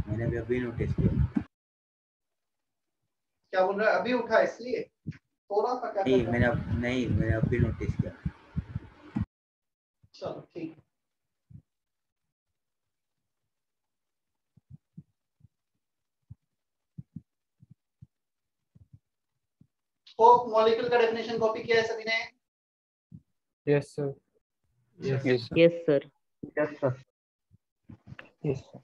मैंने अभी नोटिस किया। क्या बोल रहा है? अभी उठा इसलिए थोड़ा सा क्या नहीं, कर रहा है? मैंने अभी नोटिस किया। चलो ठीक। होप मॉलिक्यूल का डेफिनेशन कॉपी किया है सभी ने? Yes sir. Yes. Yes sir. Yes sir. Yes sir. Yes sir.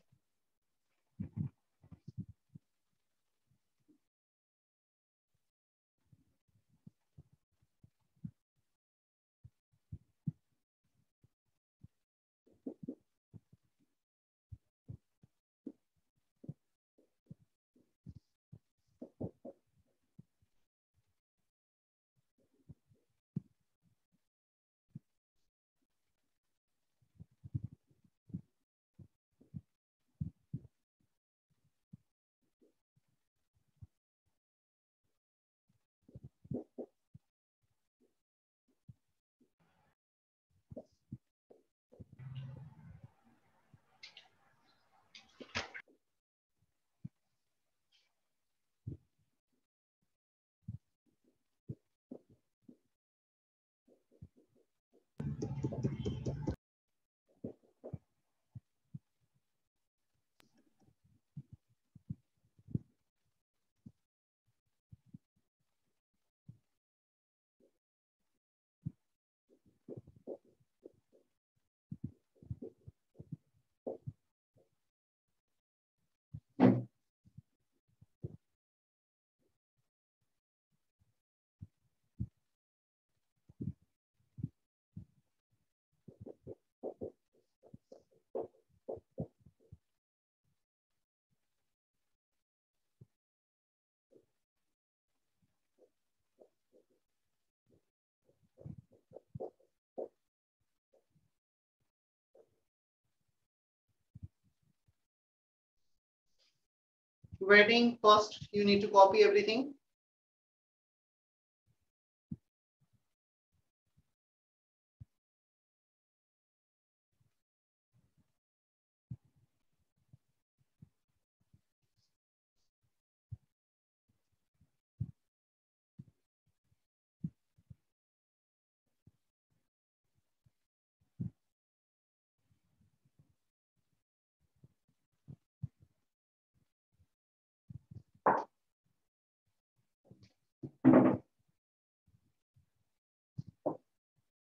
Waiting first, you need to copy everything.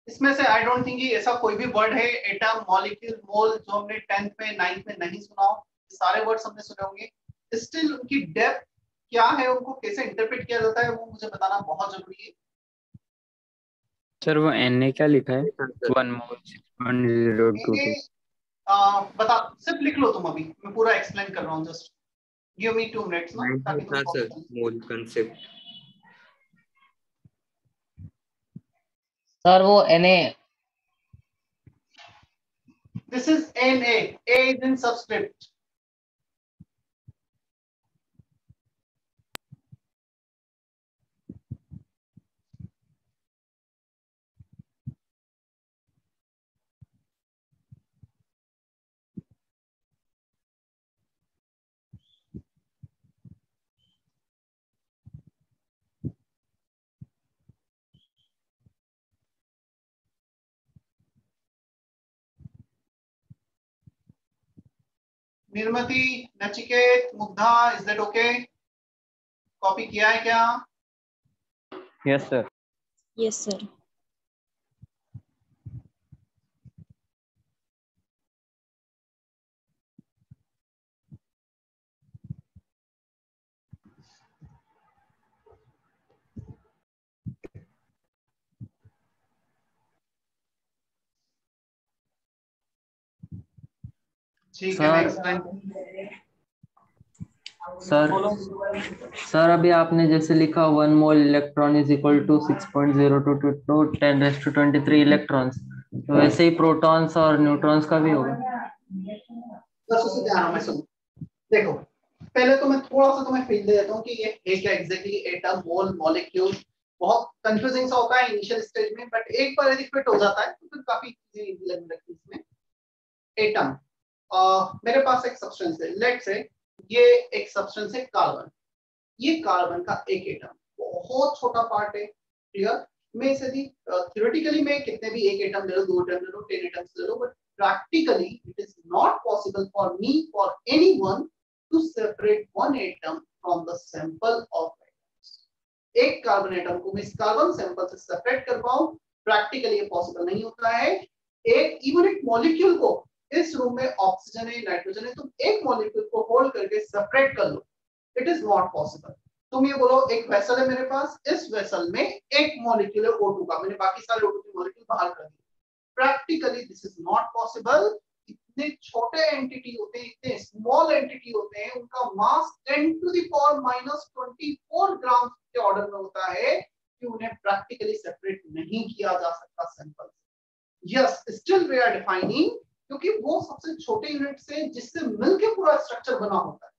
इसमें से आई डोंट थिंक ऐसा कोई भी वर्ड है एटम, मॉलिक्यूल, मोल जो हमने 10th में 9th में नहीं सुना हो। सारे वर्ड्स हमने सुने होंगे। स्टिल उनकी डेप्थ क्या है, उनको कैसे इंटरप्रेट किया जाता है, वो मुझे बताना बहुत जरूरी है। सर वो Na क्या लिखा है? 1 मोल 6.022। बता, सिर्फ लिख लो तुम, अभी मैं पूरा एक्सप्लेन कर रहा हूँ। जस्ट गिव मी 2 मिनट्स ना, ताकि तुम सर मोल कांसेप्ट। सर वो Na। This is Na, A is in subscript। Nirmati, Nachiket, Mugdha, is that okay? Copy किया है क्या? Yes sir. Yes sir. ठीक है, मैं एक्सप्लेन। सर अभी आपने जैसे लिखा 1 mole electron is equal to 6.022 10⁻23 electrons, तो वैसे ही प्रोटॉन्स और न्यूट्रॉन्स का भी होगा। बस उसे ध्यान रखना। मैं सुन, देखो पहले तो मैं थोड़ा सा तुम्हें फील दे देता हूँ कि ये है क्या एग्जैक्टली एटम, मोल, मॉलिक्यूल। बहुत कंफ्यूजिंग सा होता है इनिशियल स्टेज में, बट एक बार यदि फिट हो जाता है तो फिर काफी चीजें इजी लगने लगती है इसमें। एटम, मेरे पास एक सब्सटेंस है, लेट से ये एक सब्सटेंस है कार्बन, ये कार्बन का एक एटम बहुत छोटा पार्ट है, क्लियर। मैं इसे दी थ्योरेटिकली मैं कितने भी एक एटम ले लो, 2 एटम ले लो, 10 एटम्स ले लो, but practically it is not possible for me, for anyone to separate one atom from the sample of atoms. एक कार्बन एटम को मैं इस कार्बन सैंपल से सेपरेट कर पाऊं, प्रैक्टिकली ये पॉसिबल नहीं होता है। इवन एक मॉलिक्यूल को, इस रूम में ऑक्सीजन है, नाइट्रोजन है, तुम एक मॉलिक्यूल को होल्ड करके सेपरेट कर लो, इट इज नॉट पॉसिबल। तुम ये बोलो एक वेसल है मेरे पास, इस वेसल में एक मॉलिक्यूल है O2 का, मैंने बाकी सारे O2 के मॉलिक्यूल बाहर कर दिए, practically this is not possible. इतने छोटे एंटिटी होते हैं, इतने स्मॉल एंटिटी होते हैं, उनका मास 10 टू द पावर -24 ग्राम के ऑर्डर में होता है कि उन्हें प्रैक्टिकली सेपरेट नहीं किया जा सकता सैंपल से। Yes, still we are defining, क्योंकि वो सबसे छोटे यूनिट से जिससे मिलके पूरा स्ट्रक्चर बना होता है।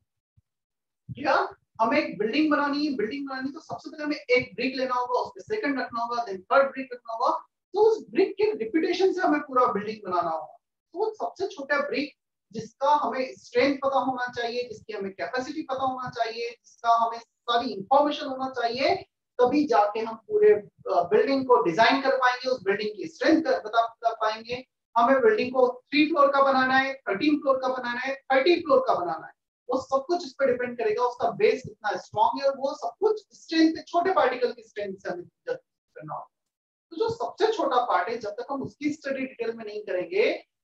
क्या हमें एक बिल्डिंग बनानी है, तो सबसे पहले हमें एक ब्रिक लेना होगा, उस पे सेकंड रखना होगा, देन थर्ड ब्रिक रखना होगा, तो उस ब्रिक के रिपीटेशन से हमें पूरा बिल्डिंग बनाना होगा। तो सबसे छोटा ब्रिक जिसका हमें स्ट्रेंथ पता होना चाहिए, जिसकी हमें कैपेसिटी पता होना चाहिए, जिसका हमें सारी इंफॉर्मेशन होना चाहिए, तभी जाके हम पूरे बिल्डिंग को डिजाइन कर पाएंगे, उस बिल्डिंग की स्ट्रेंथ बता पाएंगे। हमें बिल्डिंग को 3 फ्लोर का बनाना है, 13 फ्लोर का बनाना है, 30 फ्लोर का बनाना है, वो सब कुछ इस पर डिपेंड करेगा उसका बेस कितना स्ट्रॉन्ग है, और वो सब कुछ स्ट्रेंथ, छोटे पार्टिकल की स्ट्रेंथ से हमें जज करना होगा। तो जो सबसे छोटा पार्ट है, जब तक हम उसकी स्टडी डिटेल में नहीं करेंगे,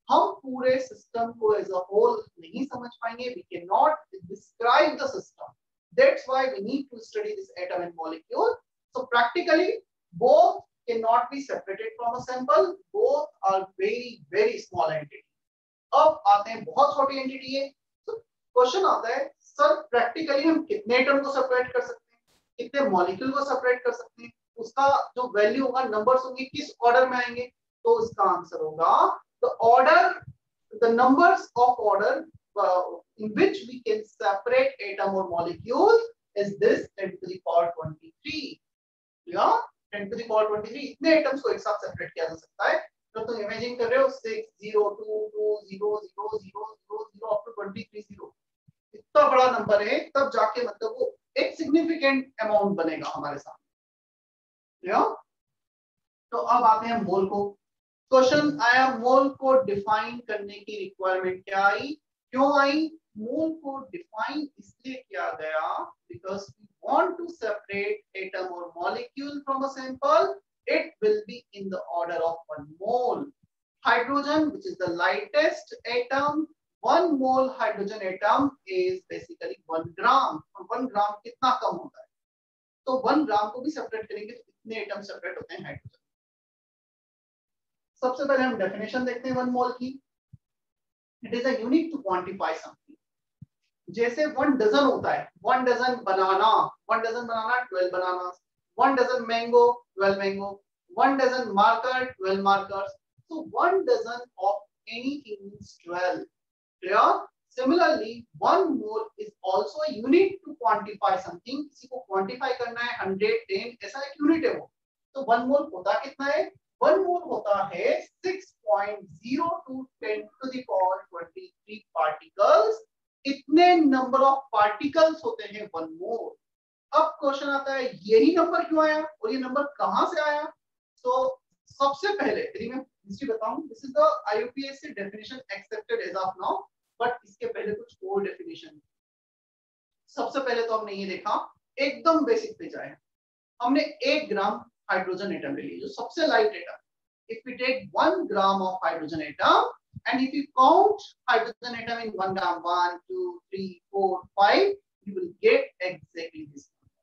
हम पूरे सिस्टम को एज अ होल नहीं समझ पाएंगे। We can not describe the system, that's why we need to study this atom and molecule. So practically both can not be separated from a sample, both are very very small entity. अब आते हैं बहुत छोटी entity है, तो question आता है sir practically हम कितने एटम को सेपरेट कर सकते हैं, कितने मॉलिक्यूल को सेपरेट कर सकते हैं, उसका जो वैल्यू होगा, नंबर्स होंगे, किस ऑर्डर में आएंगे। तो इसका आंसर होगा the order, the numbers of order in which we can separate atom or molecule is this 10 to the power 23. या 10 to the power 23 इतने एटम्स को एक साथ सेपरेट किया जा सकता है। तो तुम इमेजिन कर रहे हो 6 0 2 2 0 0 0 0 0 up to 23 0, इतना बड़ा नंबर है, तब जाके मतलब वो एक सिग्निफिकेंट अमाउंट बनेगा हमारे सामने। या तो अब आते हैं मोल को। क्वेश्चन आया मोल को डिफाइन करने की रिक्वायरमेंट क्या आई, क्यों आई? मोल को डिफाइन इसलिए किया गया because we want to separate atom और molecule from a sample, it will be in the order of 1 mole. Hydrogen which is the lightest atom, 1 mole hydrogen atom is basically 1 gram. 1 gram कितना कम होता है, तो 1 ग्राम को भी separate करेंगे तो कितने एटम सेपरेट होते हैं हाइड्रोजन। सबसे पहले हम डेफिनेशन देखते हैं 1 मोल की। It is a unit to quantify something. जैसे 1 डजन होता है, 1 dozen banana, 1 dozen banana 12 banana, 1 dozen mango 12 mango, 1 dozen marker 12 markers. So 1 dozen of anything means 12. Clear? Similarly, 1 mole is also a unit to quantify something. किसी को quantify करना है 100, 10, ऐसा एक unit है वो। तो 1 मोल होता कितना है? 1 मोल होता है 6.02 10 to the power 23 पार्टिकल्स। इतने नंबर ऑफ पार्टिकल्स होते हैं 1 मोल। अब क्वेश्चन आता है यही नंबर क्यों आया और ये नंबर कहां से आया? तो सबसे पहले यदि मैं हिस्ट्री बताऊं, this is the IUPAC definition accepted as of now, but इसके पहले कुछ और डेफिनेशन। सबसे पहले तो हमने ये देखा, एकदम बेसिक पे जाए, हमने 1 ग्राम हाइड्रोजन एटम ले लिया जो सबसे light atom. If we take 1 gram of hydrogen atom and if you count hydrogen atom in 1 gram, 1 2 3 4 5, you will get exactly this number.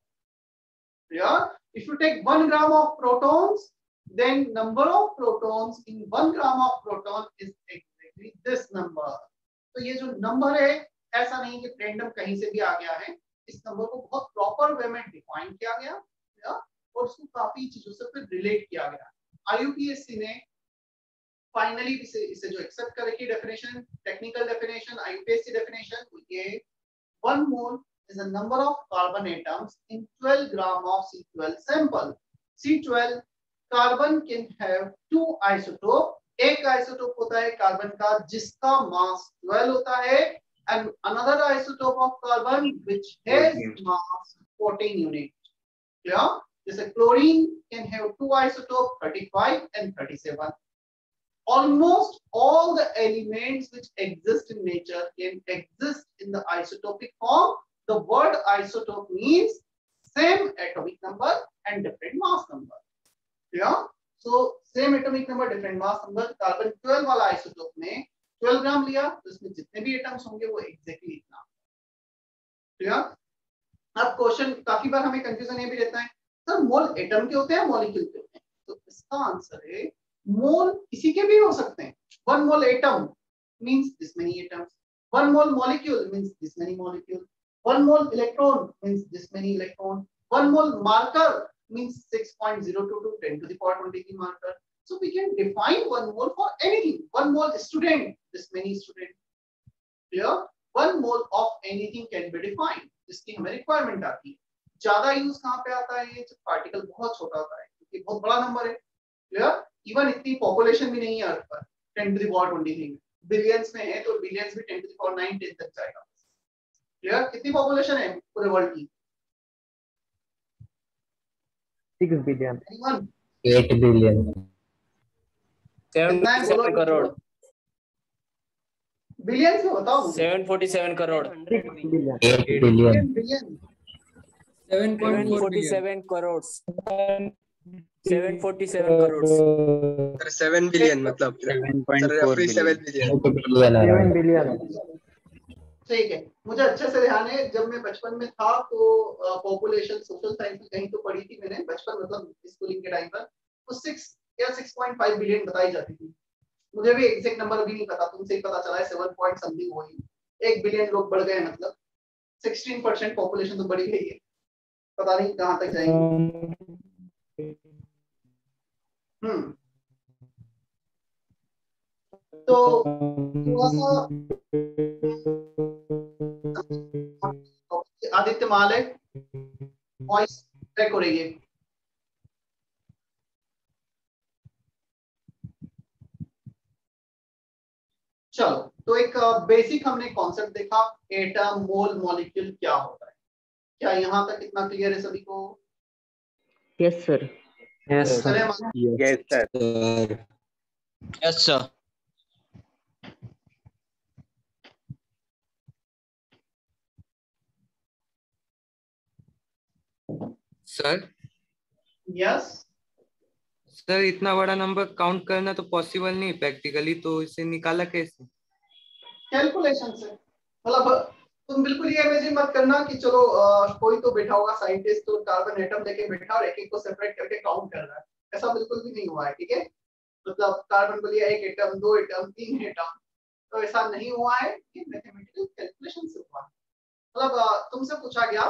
Yeah, if you take 1 gram of protons, then number of protons in 1 gram of proton is exactly this number. तो ये जो number है ऐसा नहीं कि random कहीं से भी आ गया है, इस नंबर को बहुत प्रॉपर वे में डिफाइन किया गया और उसको काफी चीजों से फिर रिलेट किया गया। IUPAC ने फाइनली इसे जो एक्सेप्ट कर रखी definition, technical definition, IUPAC definition, ये 1 मोल is a number of carbon atoms in 12 gram of C12 sample. C12 carbon can have 2 isotopes, एक आइसोटोप होता है कार्बन का जिसका मास 12 होता है, and another isotope of carbon which has mass 14 unit. Clear? जैसे chlorine can have two isotope 35 and 37. Almost all the elements which exist in nature can exist in the isotopic form. The word isotope means same atomic number and different mass number. Yeah? So same atomic number, different mass number. Carbon 12 वाला isotope में 12 ग्राम लिया तो इसमें जितने भी atoms होंगे वो exactly इतना। क्लियर? अब क्वेश्चन काफी बार हमें कंफ्यूजन ये भी रहता है, सर मोल एटम के होते हैं मॉलिक्यूल के होते हैं? तो इसका आंसर है मोल किसी के भी हो सकते हैं। 1 मोल atom means this many atoms, 1 mole molecule means this many molecule, 1 mole electron means this many electron, 1 mole marker means 6.022 10 to the power 23 marker. So we can define 1 mole for anything. 1 mole student, this many student. Clear? 1 mole of anything can be defined. जिसकी हमें requirement आती है। ज्यादा use कहाँ पे आता है? जब पार्टिकल बहुत छोटा होता है, क्योंकि बहुत बड़ा नंबर है। क्लियर? इवन इतनी पॉपुलेशन भी नहीं है अर्थ पर 10 to the power 23 बिलियंस में है, तो बिलियंस भी 10 to the power 9 10 तक जाएगा। क्लियर? कितनी पॉपुलेशन है पूरे वर्ल्ड की? 6 बिलियन। 8 बिलियन। कितना है? 7 करोड़। बिलियंस में बताओ मुझे। 747 crore. 8 billion. 8 billion. Billion 747 crore. 747 crore. Sir 7 billion मतलब सर 7.4 roughly 7 बिलियन। 8 बिलियन आ रहा 7 है। बिलियन। ठीक है, मुझे अच्छे से ध्यान है, जब मैं बचपन में था तो पॉपुलेशन सोशल साइंस में कहीं तो पढ़ी थी मैंने, बचपन मतलब स्कूलिंग के टाइम पर, तो 6 या 6.5 बिलियन बताई जाती थी। मुझे भी एग्जैक्ट नंबर अभी नहीं पता, तुमसे ही पता चला है 7 पॉइंट समथिंग हुई। 1 बिलियन लोग बढ़ गए, मतलब 16% पॉपुलेशन तो बढ़ी गई है, पता नहीं कहां तक जाएंगे। तो थोड़ा सा आदित्य माले वॉइस ट्रैक हो रही है। चलो, तो एक बेसिक हमने कॉन्सेप्ट देखा, एटम, मोल, मॉलिक्यूल क्या होता है। क्या यहाँ तक इतना क्लियर है सभी को? Yes sir. यस चले सर। हम yes sir. Sir yes sir. Sir yes sir इतना बड़ा नंबर काउंट करना तो पॉसिबल नहीं प्रैक्टिकली, तो इसे निकाला कैसे? कैलकुलेशन से। मतलब तुम बिल्कुल ये इमेजिन मत करना कि चलो कोई तो बैठा होगा साइंटिस्ट तो कार्बन एटम लेके बैठा और एक एक को सेपरेट करके काउंट कर रहा है, ऐसा बिल्कुल भी नहीं हुआ है। ठीक है, मतलब कार्बन को लिया 1 एटम, 2 एटम, 3 एटम, तो ऐसा नहीं हुआ है, ये मैथमेटिकल कैलकुलेशन से हुआ है। मतलब तुमसे पूछा गया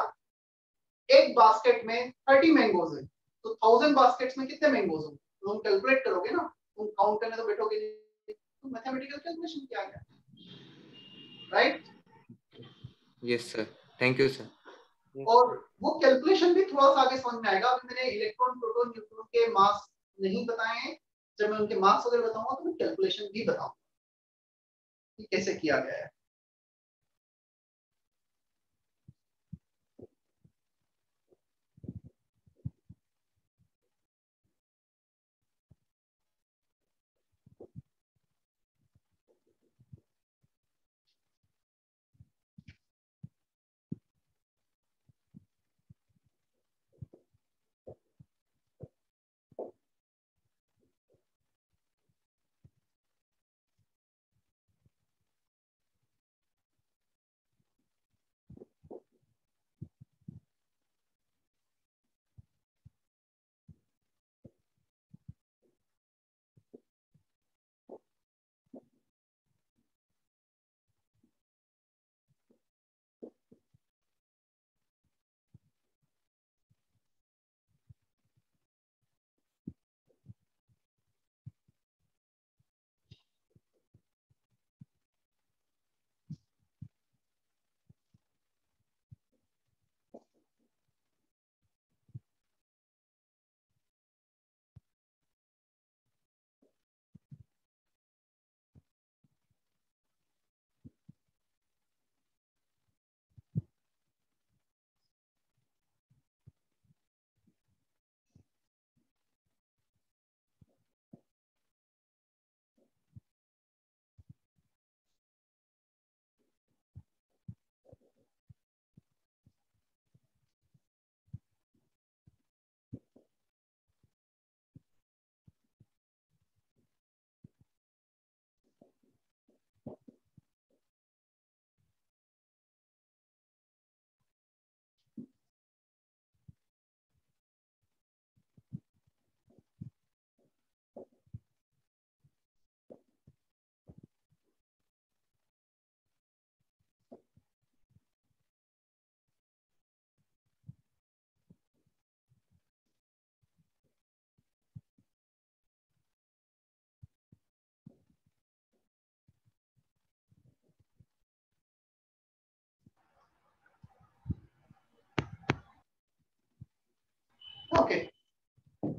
एक बास्केट में 30 मैंगोज है, तो 1000 बास्केट्स में कितने मैंगोज होंगे? तुम कैलकुलेट करोगे ना, तुम काउंट करने तो बैठोगे नहीं, तो मैथमेटिकल कैलकुलेशन किया गया, right? Yes sir, thank you sir. और वो कैलकुलेशन भी थोड़ा सा आगे समझ में आएगा। अभी मैंने इलेक्ट्रॉन, प्रोटॉन, न्यूट्रॉन के मास नहीं बताए हैं, जब मैं उनके मास वगैरह बताऊंगा तो मैं कैलकुलेशन भी बताऊंगा कि कैसे किया गया है।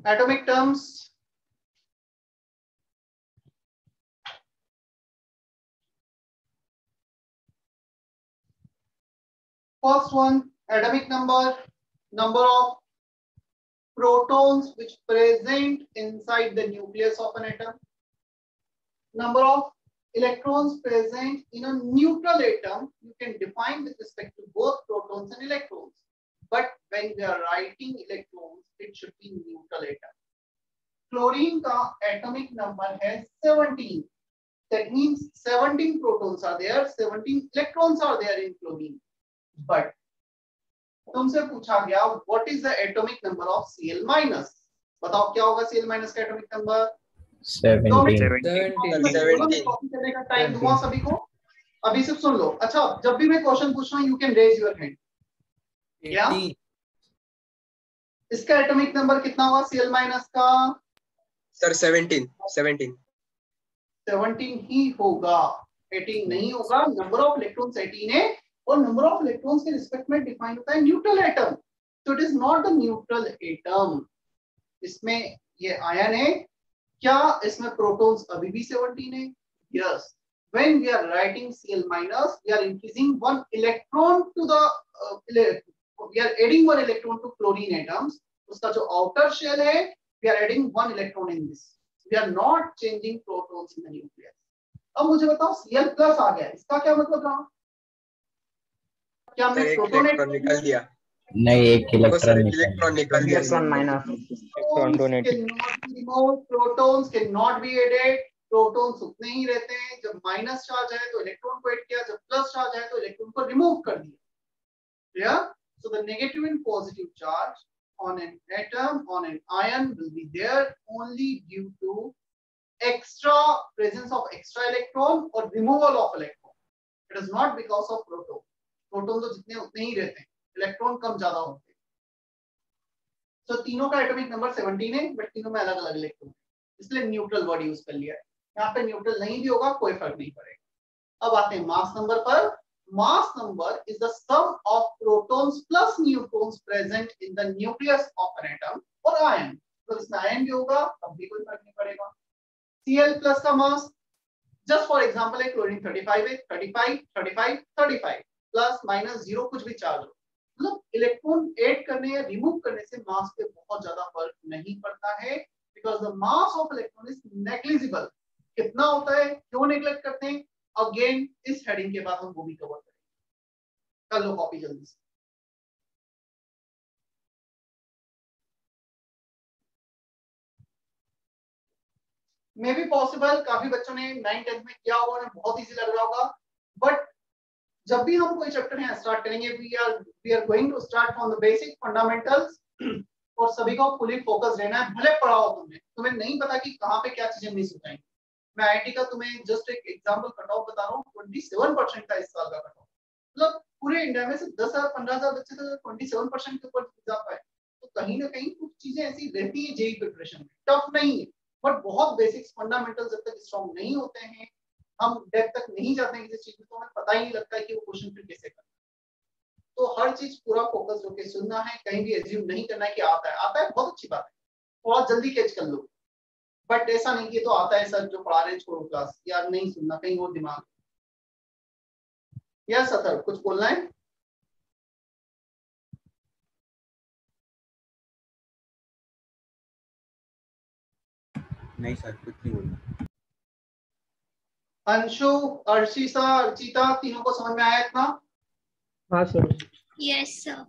Atomic terms. First one, atomic number, number of protons which present inside the nucleus of an atom, number of electrons present in a neutral atom. You can define with respect to both protons and electrons, but when we are writing electrons, it should be neutral atom. Chlorine का atomic number है 17. That means 17 protons are there, 17 electrons are there in chlorine. But तुमसे पूछा गया what is the atomic number of Cl minus? बताओ क्या होगा Cl minus का atomic number? 17. 17. Copy करने का टाइम दूंगा सभी को. अभी सिर्फ सुन लो. अच्छा, जब भी मैं क्वेश्चन पूछ रहा हूँ you can raise your hand. क्या? इसका एटॉमिक नंबर कितना हुआ Cl माइनस का? सर 17 ही होगा, 18 नहीं होगा. नंबर ऑफ इलेक्ट्रॉन्स 18 है और नंबर ऑफ इलेक्ट्रॉन्स के रिस्पेक्ट में डिफाइन होता है न्यूट्रल एटम. तो it is not the neutral atom. इसमें ये आयन है. क्या इसमें प्रोटॉन्स अभी भी 17 है? Yes. When we are writing Cl minus, we are increasing one electron to the we are adding one electron to chlorine atoms. उसका जो outer shell है, we are adding one electron in this. We are not changing protons in the nucleus. अब मुझे बताओ Cl plus आ गया, इसका क्या मतलब रहा? क्या हमने प्रोटॉन निकाल दिया? नहीं, एक इलेक्ट्रॉन इलेक्ट्रॉन निकाल दिया. Electron minus. Protons can not be added. Protons उतने ही रहते हैं. जब माइनस चार्ज है तो इलेक्ट्रॉन को ऐड किया, जब प्लस चार्ज है तो इलेक्ट्रॉन को रिमूव कर दिया. Clear? So the negative and positive charge on an atom, on an ion will be there only due to extra presence of extra electron or removal of electron. It is not because of proton. Proton तो जितने उतने ही रहते हैं, electron कम ज्यादा होते हैं. So तीनों का एटॉमिक नंबर 17 है, बट तीनों में अलग अलग इलेक्ट्रॉन है, इसलिए न्यूट्रल वर्ड यूज कर लिया है. यहाँ पे न्यूट्रल नहीं भी होगा कोई फर्क नहीं पड़ेगा. अब आते हैं मास नंबर पर. Mass number is the sum of protons plus neutrons present in the nucleus of an atom or ion. तो इसमें आयन भी होगा, तब भी कोई फर्क नहीं पड़ेगा. Cl plus का मास, just for example है क्लोरीन 35 है, 35 प्लस माइनस 0 कुछ भी चार्ज हो. मतलब इलेक्ट्रॉन ऐड करने या रिमूव करने से मास पे बहुत ज्यादा फर्क नहीं पड़ता है, because the mass of electron is negligible. कितना होता है, क्यों नेग्लेक्ट करते हैं? अगेन इस हेडिंग के बाद हम वो भी कवर करेंगे. कर लो कॉपी जल्दी से. मे बी पॉसिबल काफी बच्चों ने 9th-10th में किया होगा, उन्हें बहुत इजी लग रहा होगा. बट जब भी हम कोई चैप्टर यहाँ स्टार्ट करेंगे, we are going to start from the basic fundamentals. और सभी को फुली फोकस रहना है. भले पढ़ा हो तुम्हें नहीं पता कि कहाँ पे क्या चीजें मिस हो जाएंगी. मैं आईटी का तुम्हें जस्ट एक एग्जांपल कट ऑफ बता रहा हूँ. 27% का इस साल का कट ऑफ. मतलब पूरे इंडिया में से 10,000-15,000 बच्चे तो 27% के ऊपर इजाफा है. तो कहीं ना कहीं कुछ चीजें ऐसी रहती है जेई प्रिपरेशन में. टफ नहीं है, बट बहुत बेसिक्स फंडामेंटल जब तक स्ट्रॉन्ग नहीं होते हैं, हम डेप्थ तक नहीं जाते हैं किसी चीज में, तो हमें पता ही नहीं लगता है कि वो क्वेश्चन फिर कैसे करना है. तो हर चीज पूरा फोकस होकर सुनना है. कहीं भी एज्यूम नहीं करना है कि आता है बहुत अच्छी बात है, थोड़ा जल्दी कैच कर लो. बट ऐसा नहीं कि तो आता है सर जो पढ़ा रहे छोड़ो क्लास, यार नहीं सुनना, कहीं और दिमाग. या सतर कुछ बोलना है? नहीं सर, कुछ नहीं बोलना. अंशु, अर्शिता, अर्चिता, तीनों को समझ में आया इतना? हाँ sir. Yes sir.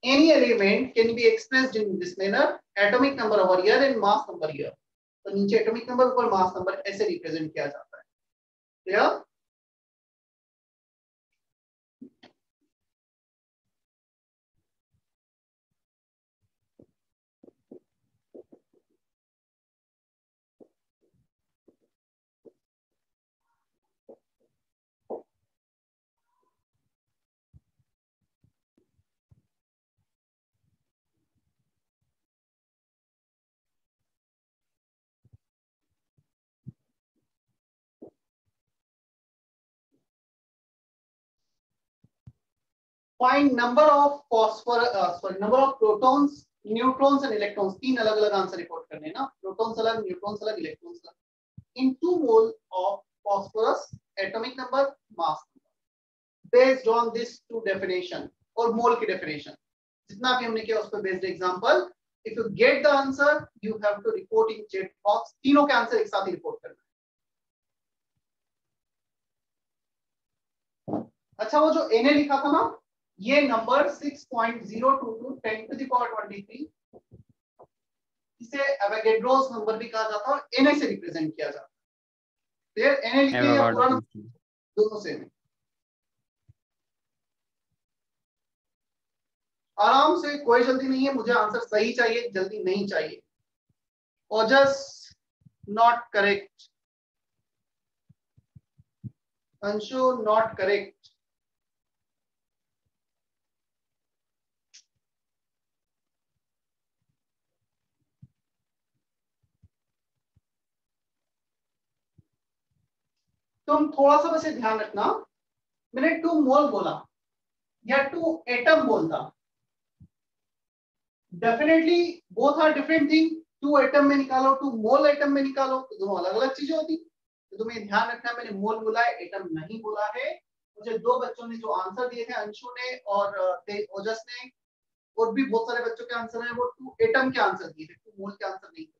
Any element can be expressed in this manner. Atomic number over here and mass number here. तो नीचे एटॉमिक नंबर, ऊपर मास नंबर, ऐसे रिप्रेजेंट किया जाता है. Clear? Find number of number of protons, neutrons and electrons, तीन अलग अलग आंसर रिपोर्ट करने हैं ना, प्रोटॉन्स अलग, न्यूट्रॉन्स अलग, इलेक्ट्रॉन्स अलग, इन 2 mole of phosphorus, atomic number, mass number, based on this 2 definition और मोल की डेफिनेशन जितना भी हमने किया उस पर based example. If you get the answer you have to report in chat box, तीनों के आंसर एक साथ ही रिपोर्ट करना है। अच्छा, वो जो Na लिखा था ना, ये नंबर 6.022 10 to the power 23, इसे एवोगैड्रोस नंबर भी कहा जाता है और Na से रिप्रेजेंट किया जाता है। फिर Na लिखे या पूरा नंबर, दोनों सेम है। आराम से, कोई जल्दी नहीं है, मुझे आंसर सही चाहिए, जल्दी नहीं चाहिए। Ojas not correct, Anshu not correct, तुम थोड़ा सा बस ध्यान रखना, मैंने 2 मोल बोला या 2 एटम बोलता, definitely both are different thing. 2 atom में निकालो, 2 मोल एटम में निकालो, तो दोनों अलग अलग चीजें होती। तो तुम्हें ध्यान रखना, मैंने मोल बोला है, एटम नहीं बोला है। मुझे 2 बच्चों ने जो आंसर दिए थे, अंशु ने और ओजस ने, और भी बहुत सारे बच्चों के आंसर हैं, वो 2 एटम के आंसर दिए थे, 2 मोल के आंसर नहीं थे।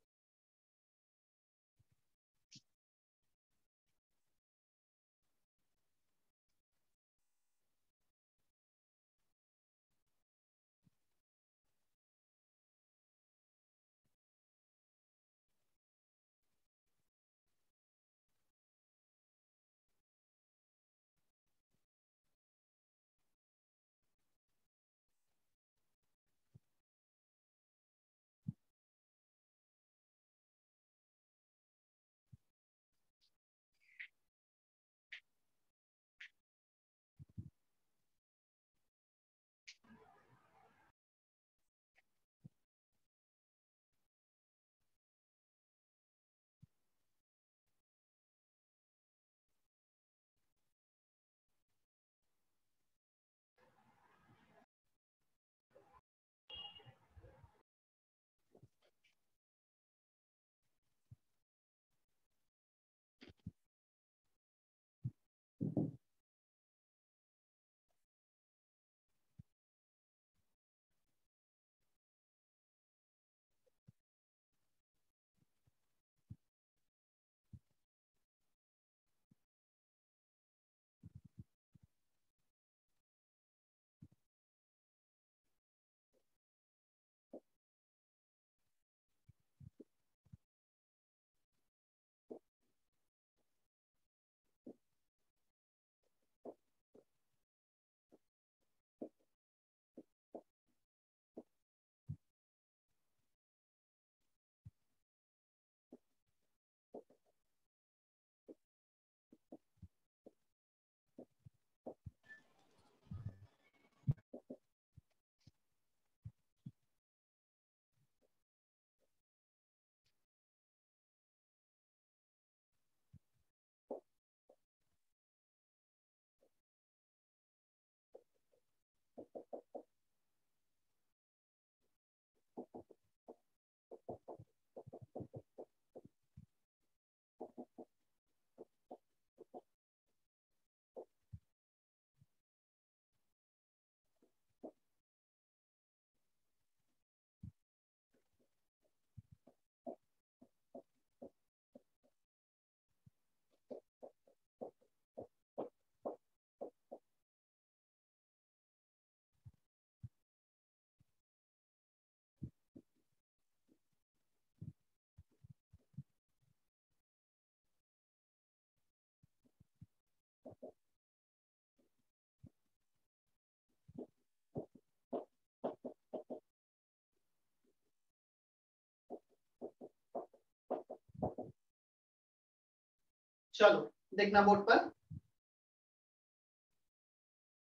चलो देखना बोर्ड पर,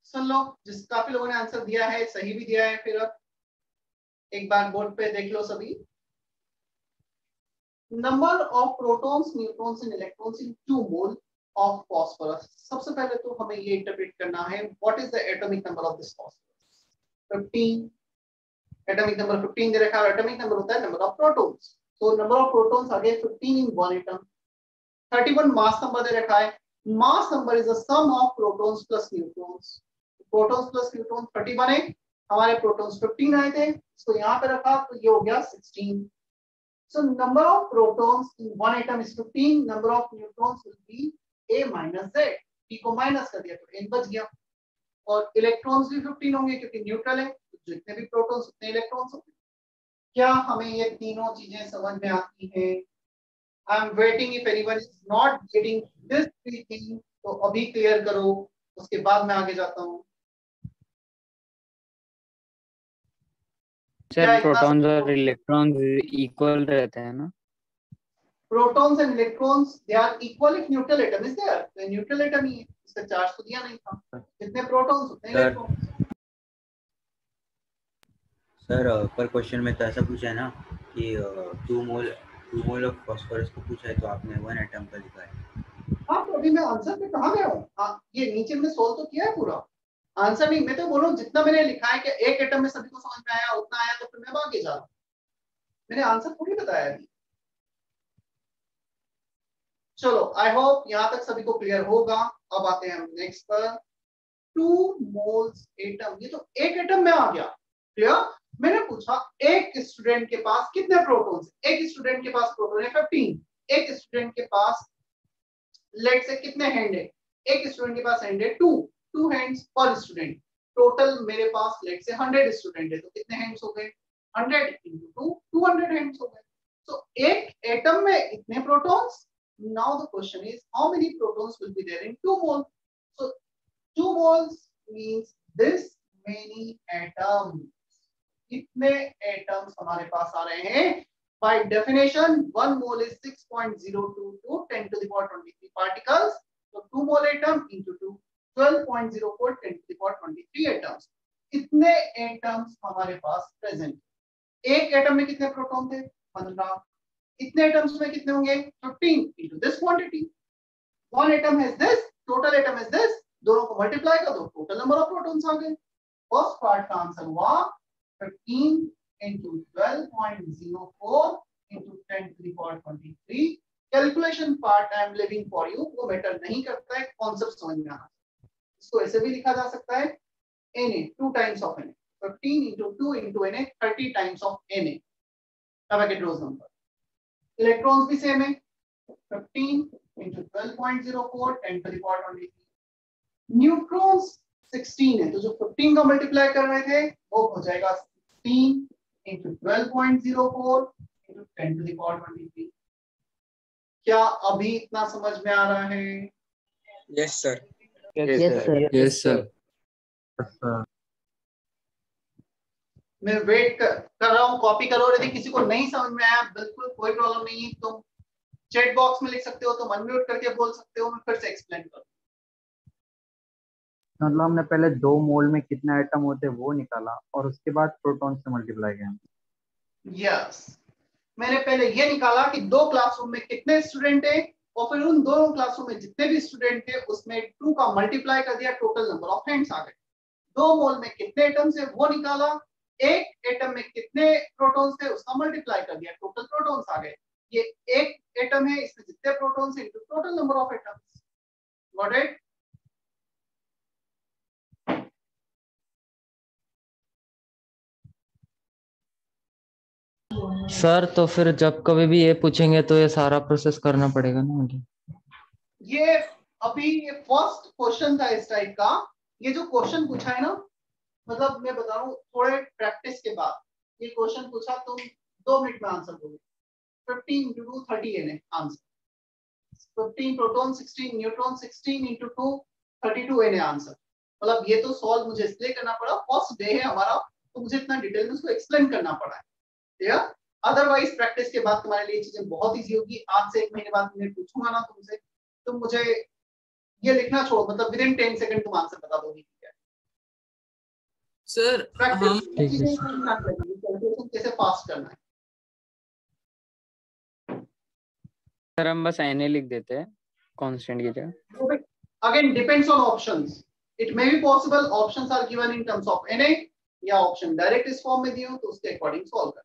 सुन लो, जिस काफी लोगों ने आंसर दिया है, सही भी दिया है, फिर अब एक बार बोर्ड पे देख लो सभी। Number of protons, neutrons and electrons in 2 mole of phosphorus. सबसे पहले तो हमें ये इंटरप्रेट करना है what is the atomic number of this phosphorus. 15 atomic number 15 दे रखा है। एटॉमिक नंबर होता है नंबर ऑफ प्रोटॉन्स, तो नंबर ऑफ प्रोटॉन्स आ गए 15 in one atom. 31 mass number दे रखा है। Mass number is the sum of protons plus neutrons. Protons plus neutron 31 है, हमारे प्रोटॉन्स 15 आए थे, इसको यहाँ पे रखा तो ये हो गया 16। So number of protons in one atom is 15. Number of neutrons will be A minus Z. P को माइनस कर दिया तो N बच गया। और इलेक्ट्रॉन्स भी 15 होंगे क्योंकि न्यूट्रल है, तो जितने भी प्रोटॉन्स उतने इलेक्ट्रॉन्स होंगे। क्या हमें ये तीनों चीजें समझ में आती हैं? I am waiting if anyone is not getting this three thing, तो अभी क्लियर करो, उसके बाद मैं आगे जाता हूँ। सर प्रोटॉन्स और इलेक्ट्रॉन्स इक्वल रहते हैं ना? Protons and electrons they are equal if neutral atom is there. तो न्यूट्रल एटम ही है, इसका चार्ज तो दिया नहीं था। जितने प्रोटॉन्स उतने इलेक्ट्रॉन्स। सर पर क्वेश्चन में तो ऐसा पूछा है ना कि 2 मोल ऑफ फॉस्फोरस को पूछा है, तो आपने 1 एटम का लिखा है। हाँ, तो अभी मैं आंसर पे कहाँ गया हूँ? ये नीचे मैंने सोल्व तो किया है पूरा। आंसर नहीं, मैं तो बोल रहा हूँ जितना मैंने लिखा है कि एक एटम में सभी को समझ में आया उतना आया, तो फिर मैं आगे जा रहा हूँ। मैंने आंसर थोड़ी बताया अभी। चलो, आई होप यहाँ तक सभी को क्लियर होगा। अब आते हैं हम नेक्स्ट पर। 2 मोल्स एटम, ये तो एक एटम में आ गया। क्लियर? मैंने पूछा एक स्टूडेंट के पास कितने प्रोटॉन्स? एक स्टूडेंट के पास प्रोटॉन है 15। एक स्टूडेंट के पास लेट से कितने हैंड है? एक स्टूडेंट के पास हैंड है 2 हैंड्स पर स्टूडेंट। टोटल मेरे पास लेट से 100 स्टूडेंट है, तो कितने हैंड्स हो गए? 100 into 2 200 हैंड्स हो गए। सो एक एटम में इतने protons. Now the question is how many protons will be there in 2 moles? So 2 moles means this many atoms. कितने एटम्स हमारे पास आ रहे हैं? By definition 1 mole is 6.022 10 to the power 23 particles. So 2 mole atom into 2 12.04 10 to the power 23 atoms. कितने atoms हमारे पास present? एक atom में कितने proton थे? 15। इतने एटम्स में कितने होंगे? 15 into this quantity. One atom has this, total atom is this. दोनों को मल्टीप्लाई कर दो, टोटल नंबर ऑफ प्रोटॉन्स आ गए। फर्स्ट पार्ट का आंसर हुआ 15 into 12.04 into 10 to the power 23. Calculation part I am living for you, वो matter नहीं करता है, कॉन्सेप्ट समझ में आना। इसको ऐसे भी लिखा जा सकता है Na 2 times of Na, 15 into 2 into Na 30 times of Na। Avogadro's number। Electrons भी सेम है 15 into 12.04 10 to the power 23। Neutrons 16 है, तो जो 15 का मल्टीप्लाई कर रहे थे वो हो जाएगा 16 into 12.04 into 10 to the power 23। क्या अभी इतना समझ में आ रहा है? Yes sir. Yes sir. मैं वेट कर रहा हूँ, कॉपी करो। यदि किसी को नहीं समझ में आया बिल्कुल कोई प्रॉब्लम नहीं है, तुम चैट बॉक्स में लिख सकते हो, तुम अनम्यूट करके बोल सकते हो, मैं फिर से एक्सप्लेन करूँ। मतलब हमने पहले 2 मोल में कितने एटम होते वो निकाला और उसके बाद प्रोटॉन से मल्टीप्लाई किया। यस, मैंने पहले ये निकाला कि 2 क्लासरूम में कितने स्टूडेंट है, और फिर उन दोनों क्लासरूम में जितने भी स्टूडेंट थे उसमें 2 का मल्टीप्लाई कर दिया, टोटल नंबर ऑफ हैंड्स आ गए। 2 मोल में कितने एटम्स है वो निकाला, एक एटम में कितने प्रोटॉन्स थे उसका मल्टीप्लाई कर दिया, टोटल प्रोटॉन्स आ गए। ये एक एटम है, इसमें जितने प्रोटॉन्स हैं total number of atoms. Got it? Sir तो फिर जब कभी भी ये पूछेंगे तो ये सारा प्रोसेस करना पड़ेगा ना मुझे? ये अभी ये फर्स्ट क्वेश्चन था इस टाइप का। ये जो क्वेश्चन पूछा है ना, मतलब मैं बता रहा हूँ थोड़े प्रैक्टिस के बाद ये क्वेश्चन पूछा, तुम 2 मिनट में आंसर दोगे। 15 into 2 30 है आंसर। 15 प्रोटॉन 16 न्यूट्रॉन 16 into 2 32 है आंसर। मतलब ये तो सॉल्व मुझे इसलिए करना पड़ा, फर्स्ट डे है हमारा, तो मुझे इतना डिटेल में उसको एक्सप्लेन करना पड़ा है। अदरवाइज प्रैक्टिस के बाद तुम्हारे लिए चीजें बहुत इजी होगी। आज से 1 महीने बाद मैं पूछूंगा ना तुमसे, तुम मुझे ये लिखना छोड़ो, मतलब विद इन 10 सेकंड तुम आंसर बता दोगे। सर हम कैलकुलेशन कैसे फास्ट करना है। सर हम बस Na लिख देते हैं कांस्टेंट की जगह। Again, depends on options. It may be possible options are given in terms of Na या option direct इस फॉर्म में दिए हो तो उसके अकॉर्डिंग सॉल्व कर।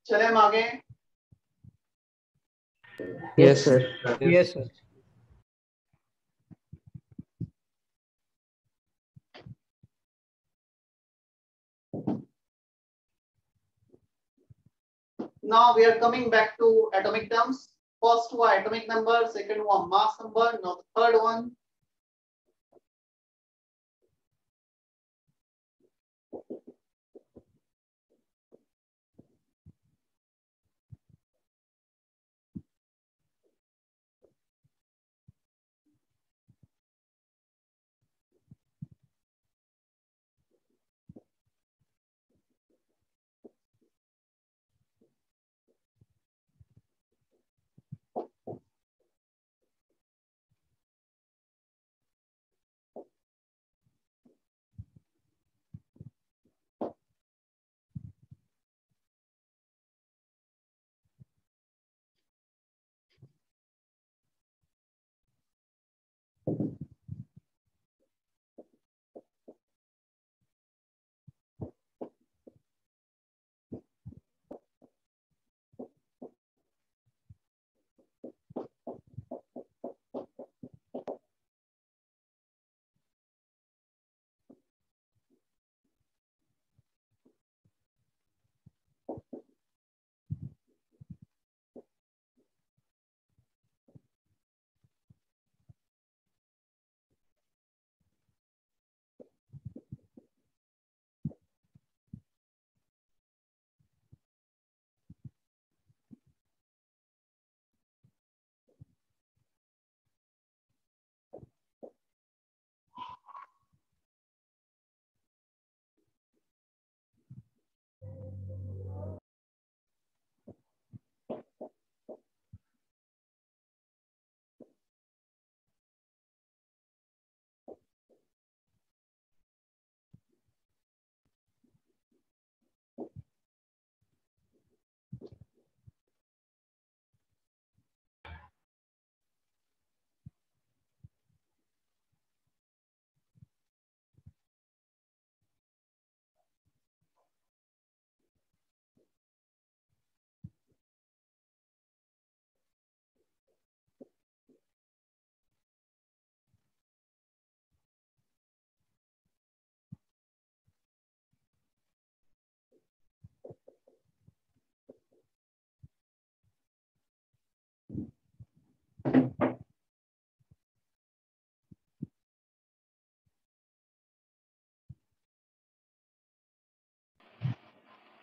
चले हम आगे। Yes sir. Yes sir. Now we are coming back to atomic terms. First one atomic number, second one mass number, now the third one.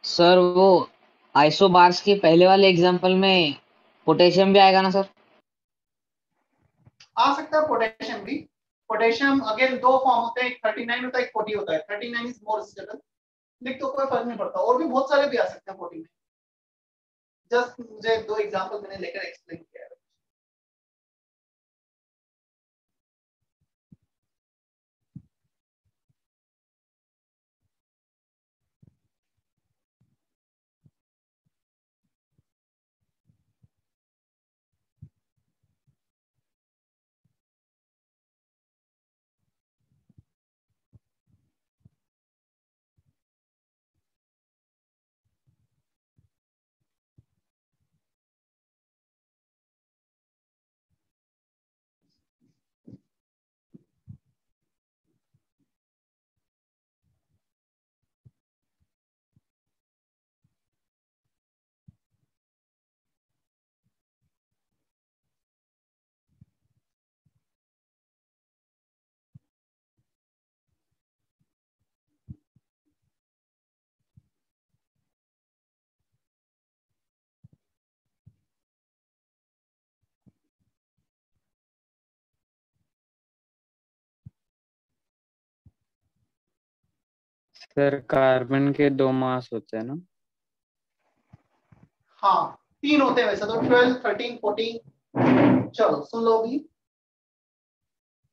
Sir वो आइसोबार्स के पहले वाले एग्जांपल में पोटेशियम भी आएगा ना सर? आ सकता है पोटेशियम भी। पोटेशियम अगेन दो फॉर्म होते हैं, एक 39 होता है, एक 40 होता है। 39 इज मोर स्टेबल, लिख तो कोई फर्क नहीं पड़ता। और भी बहुत सारे भी आ सकते हैं 40 में। जस्ट मुझे दो एग्जांपल मैंने लेकर एक्सप्लेन किया है। सर कार्बन के 2 मास होते हैं ना? हाँ 3 होते हैं वैसे तो, 12, 13, 14। चलो सुन लो अभी।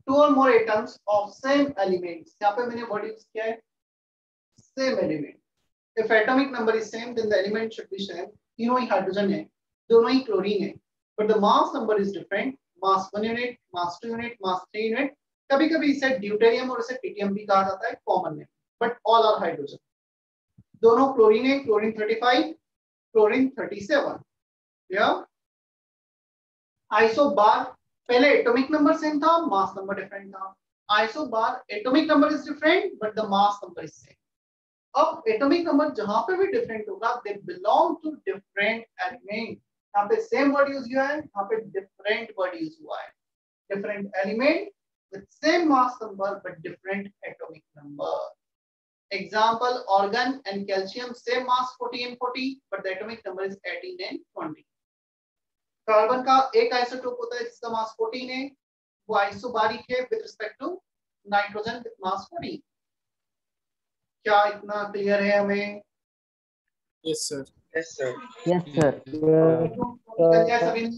2 or more atoms of same elements, यहाँ पे मैंने वर्ड यूज किया है same element. If atomic number is same, then the element should be same. तीनों ही हाइड्रोजन है, दोनों ही क्लोरीन है, but the mass number is different. Mass 1 unit, mass 2 unit, mass 3 unit. कभी कभी इसे ड्यूटेरियम और इसे ट्रिटियम भी कहा जाता है कॉमन में, but all are हाइड्रोजन. दोनों क्लोरीन है, क्लोरीन 35, क्लोरीन 37. Yeah. आइसोबार पहले एटॉमिक नंबर सेम था, मास नंबर डिफरेंट था. Isobar atomic number is different but the mass number is same. अब एटॉमिक नंबर जहां पे भी डिफरेंट होगा, they belong to different element. यहाँ पे सेम वर्ड यूज हुआ है, यहाँ पे डिफरेंट वर्ड यूज हुआ है. Different element with same mass number but different atomic number. Example organ and calcium, same mass 40 and 40 but the atomic number is 18 and 20. Carbon का एक आइसोटोप होता है जिसका मास 14 है, वो आइसोबारिक है with respect to nitrogen with mass 40. क्या इतना क्लियर है हमें? Yes sir. Yes sir. Yes sir. सभी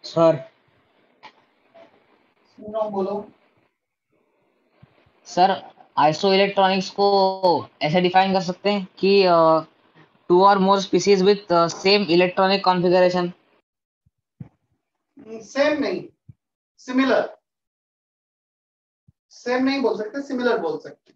सर. सुनो, बोलो. सर आइसो इलेक्ट्रॉनिक्स को ऐसे डिफाइन कर सकते हैं कि 2 or more species with same electronic configuration. Same नहीं, सिमिलर. सेम नहीं बोल सकते, सिमिलर बोल सकते.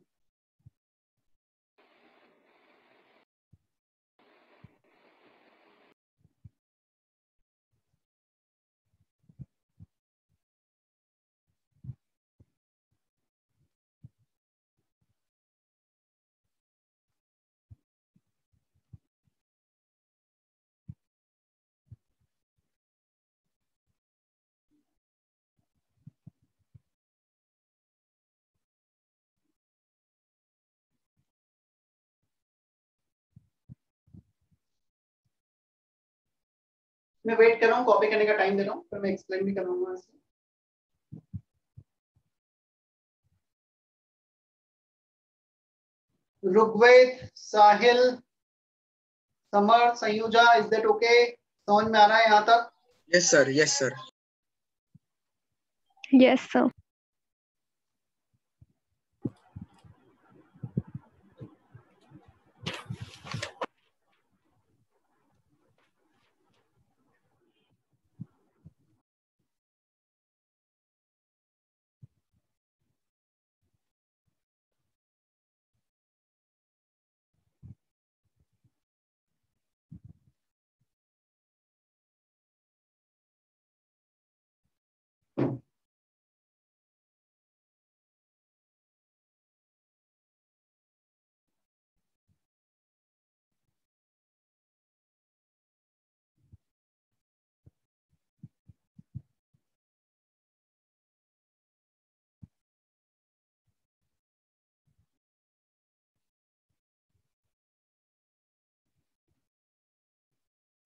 मैं वेट कर रहा हूँ, कॉपी करने का टाइम दे रहा हूँ, फिर मैं एक्सप्लेन भी करूंगा इसे. ऋग्वेद, साहिल, समर, संयुजा, इज दैट ओके? समझ में आ रहा है यहाँ तक? Yes sir, yes sir. Yes, sir.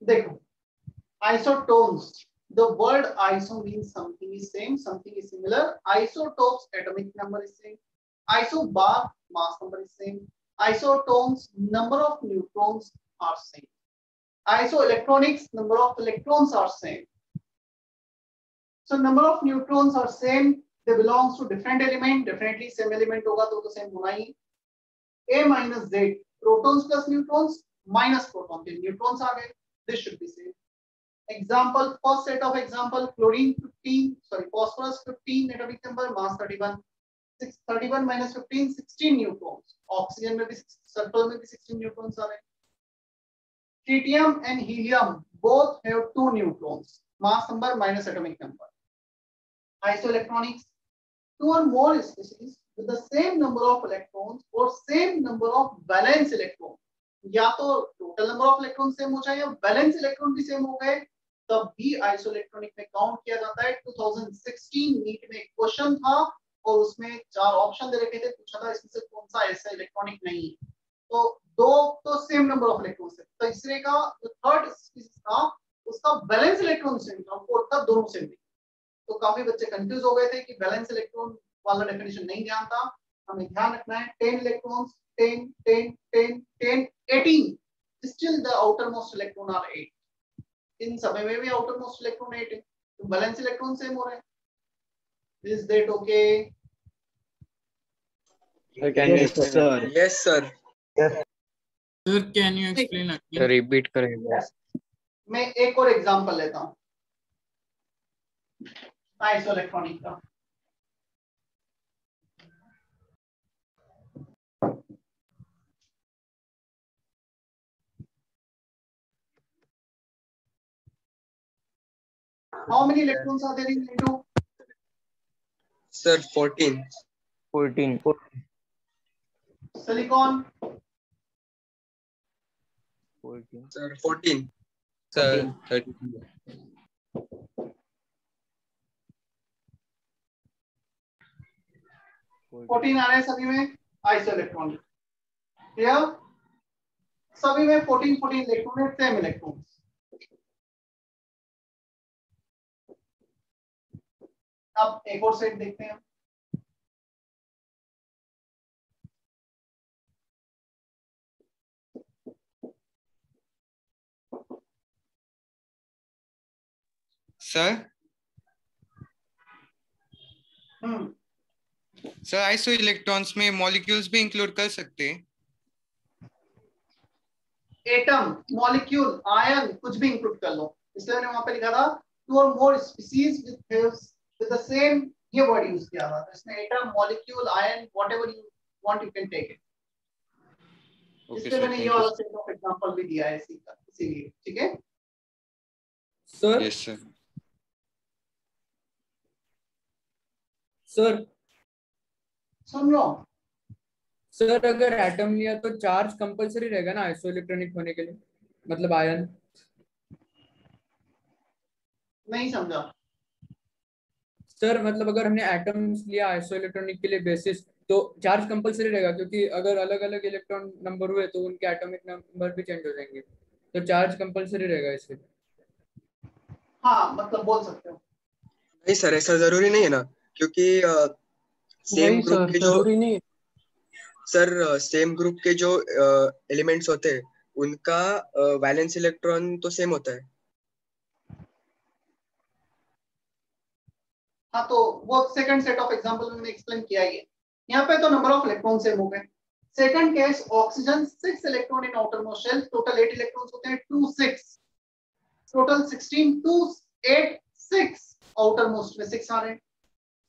देखो, isotopes, the word iso means something is same, something is similar. Isotopes, atomic number is same. Isobar, mass number is same. Isotones, number of neutrons are same. Isoelectronics, number of electrons are same. So number of neutrons are same. They belongs to different element. Definitely same element होगा तो same होना ही. A minus Z, protons plus neutrons minus proton. The neutrons are there. This should be same. Example, first set of example, chlorine 15, sorry, phosphorus 15, atomic number, mass 31. 31 minus 15, 16 neutrons. Oxygen में भी, sulfur में भी 16 neutrons are there. Tritium and helium both have 2 neutrons. Mass number minus atomic number. Isoelectronics, 2 or more species with the same number of electrons or same number of valence electrons. या तो total number of electron same हो जाए या valence electron भी same हो गए, तब भी आइसोइलेक्ट्रॉनिक में काउंट किया जाता है। 2016 नीट में एक क्वेश्चन था और उसमें 4 ऑप्शन दे रखे थे, पूछा था इसमें से कौन सा ऐसा इलेक्ट्रॉनिक नहीं है, तो 2 तो सेम नंबर ऑफ इलेक्ट्रॉन्स थे, तीसरे का जो थर्ड स्पीसीज था उसका वैलेंस इलेक्ट्रॉन सेम था, फोर्थ का दोनों सेम नहीं। तो काफी बच्चे कंफ्यूज हो गए थे कि वैलेंस इलेक्ट्रॉन वाला डेफिनेशन नहीं ध्यान था। हमें ध्यान रखना है 10 electrons, 10 10 10 10 18, still the outermost electron are 8. इन समय में भी outermost electron 8 है, तो वैलेंस इलेक्ट्रॉन सेम हो रहे हैं। Is that okay? Yes sir. Yes sir. Yes. Sir, can you explain again? Repeat करेगा। मैं एक और एग्जांपल लेता हूँ आइसोइलेक्ट्रॉनिक का। How many electrons are there in N2? Sir, 14. 14. Silicon? 14. Sir, 14. Sir, 32. 14 आ रहे हैं सभी में आइसोइलेक्ट्रॉनिक। क्लियर? सभी में 14 14 इलेक्ट्रॉन है, सेम इलेक्ट्रॉन्स। अब एक और सेट देखते हैं। सर सर आइसो इलेक्ट्रॉन्स में मॉलिक्यूल्स भी इंक्लूड कर सकते हैं? एटम, मॉलिक्यूल, आयन कुछ भी इंक्लूड कर लो, इसलिए मैंने वहां पे लिखा था 2 or more species with the same, ये वर्ड यूज किया था। तो इसमें atom, molecule, ion, whatever you want you can take it. इसलिए मैंने ये वाला सेट ऑफ एग्जांपल भी दिया है इसीलिए। ठीक है सर? Yes sir. सर सुन लो सर, अगर एटम लिया तो चार्ज कंपलसरी रहेगा ना आइसोइलेक्ट्रॉनिक होने के लिए, मतलब आयन? नहीं समझा सर, मतलब अगर हमने एटम्स लिया आइसोइलेक्ट्रॉनिक के लिए बेसिस, तो चार्ज कंपलसरी रहेगा, क्योंकि अगर अलग अलग इलेक्ट्रॉन नंबर हुए तो उनके एटॉमिक नंबर भी चेंज हो जाएंगे, तो चार्ज कंपलसरी रहेगा इससे। हाँ, मतलब बोल सकते हो। नहीं सर, ऐसा जरूरी नहीं है ना, क्योंकि सेम ग्रुप के जो जरूरी नहीं है। सर सेम ग्रुप के जो एलिमेंट्स होते हैं उनका वैलेंस इलेक्ट्रॉन तो सेम होता है। हाँ, तो वो सेकंड सेट ऑफ एग्जांपल में एक्सप्लेन किया ही है। यहाँ पे तो नंबर ऑफ इलेक्ट्रॉन सेम हो गए। Second case oxygen 6 electron in outermost shell, total 8 electrons होते हैं, 2 6 टोटल 16 2 8 6 आउटरमोस्ट में 6 आ रहे हैं।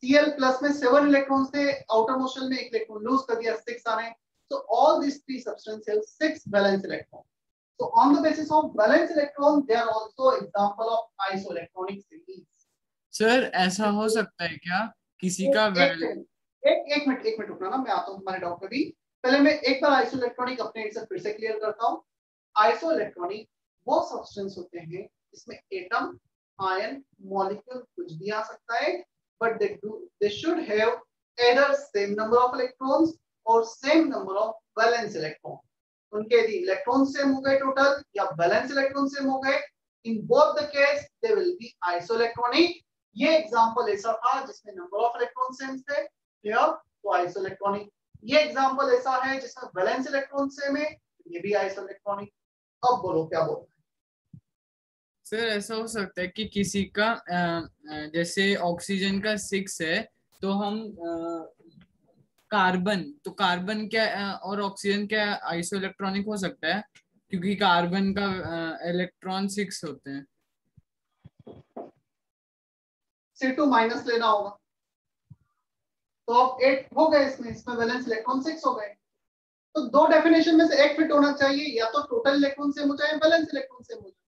Cl प्लस में 7 इलेक्ट्रॉन्स थे, आउटरमोस्ट शेल में एक इलेक्ट्रॉन लूज कर दिया, 6 आ रहे हैं। So all these three substances have 6 valence electrons. So on the basis of valence electron, they are also example of isoelectronic series. Sir ऐसा हो सकता है क्या किसी का एक मिनट रुकना ना, मैं आता हूँ तुम्हारे डाउट पे भी। पहले मैं एक बार आइसोइलेक्ट्रॉनिक अपने से फिर से क्लियर करता हूँ। आइसोइलेक्ट्रॉनिक वो सब्सटेंस होते हैं जिसमें एटम, आयन, मॉलिक्यूल कुछ भी आ सकता है, but they should have either same number of electrons और same number of valence electron. उनके यदि इलेक्ट्रॉन सेम हो गए टोटल या वैलेंस इलेक्ट्रॉन सेम हो गए, in both the case they will be isoelectronic. ये एग्जांपल ऐसा था जिसमें नंबर ऑफ इलेक्ट्रॉन सेम थे, क्लियर, तो आइसोइलेक्ट्रॉनिक। ये एग्जांपल ऐसा है जिसमें वैलेंस इलेक्ट्रॉन सेम है, ये भी आइसोइलेक्ट्रॉनिक। अब बोलो क्या बोलना है। सर ऐसा हो सकता है कि किसी का जैसे ऑक्सीजन का 6 है तो हम कार्बन क्या और ऑक्सीजन क्या आइसोइलेक्ट्रॉनिक हो सकता है क्योंकि कार्बन का इलेक्ट्रॉन 6 होते हैं। C2 माइनस लेना होगा, तो अब 8 हो गए, इसमें वैलेंस इलेक्ट्रॉन 6 हो गए। तो दो डेफिनेशन में से एक फिट होना चाहिए, या तो टोटल इलेक्ट्रॉन सेम हो जाए, वैलेंस इलेक्ट्रॉन सेम हो जाए।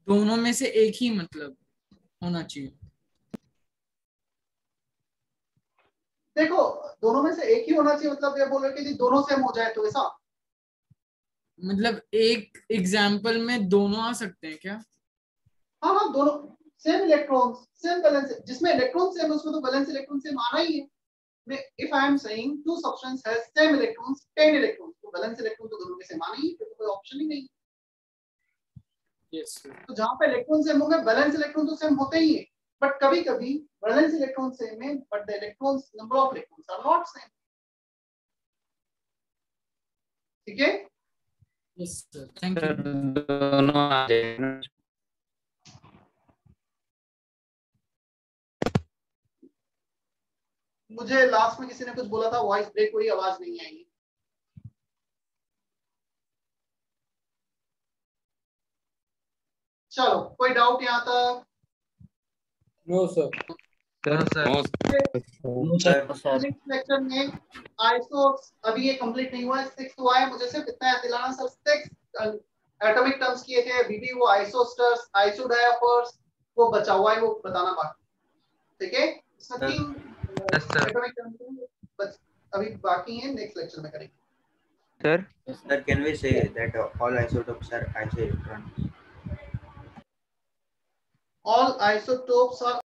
दोनों में से एक ही मतलब होना चाहिए। देखो, दोनों में से एक ही होना चाहिए मतलब ये बोल रहे कि दोनों सेम हो जाए, तो ऐसा मतलब एक एग्जाम्पल में दोनों आ सकते हैं क्या? हाँ, दोनों सेम इलेक्ट्रॉन्स सेम वैलेंस, जिसमें इलेक्ट्रॉन सेम है उसमें तो वैलेंस इलेक्ट्रॉन सेम आना ही है। If I am saying two substance has same electrons 10 electrons, तो वैलेंस इलेक्ट्रॉन तो दोनों के सेम आना ही है, तो कोई ऑप्शन ही नहीं। Yes sir. तो जहां पे इलेक्ट्रॉन सेम होंगे, वैलेंस इलेक्ट्रॉन तो सेम होते ही है, बट कभी-कभी वैलेंस इलेक्ट्रॉन सेम है but the electrons number of electrons are not same. ठीक है, यस सर, थैंक यू। दोनों आ जाएगा। मुझे लास्ट में किसी ने कुछ बोला था, वॉइस ब्रेक हुई, आवाज नहीं आई। चलो, कोई डाउट यहाँ तक? No sir. नेक्स्ट लेक्चर में आइसो, अभी ये कंप्लीट नहीं हुआ है, 6 हुआ है। मुझे सिर्फ इतना याद दिलाना सर, 6 एटॉमिक टर्म्स किए थे, बीबी वो आइसोस्टर्स, आइसोडायफर्स, वो बचा हुआ है, वो बताना बाकी। ठीक है, इसमें 3 एटॉमिक टर्म्स अभी बाकी हैं, नेक्स्ट लेक्चर में करेंगे। Sir, can we say that all isotopes are isoelectrons? All isotopes are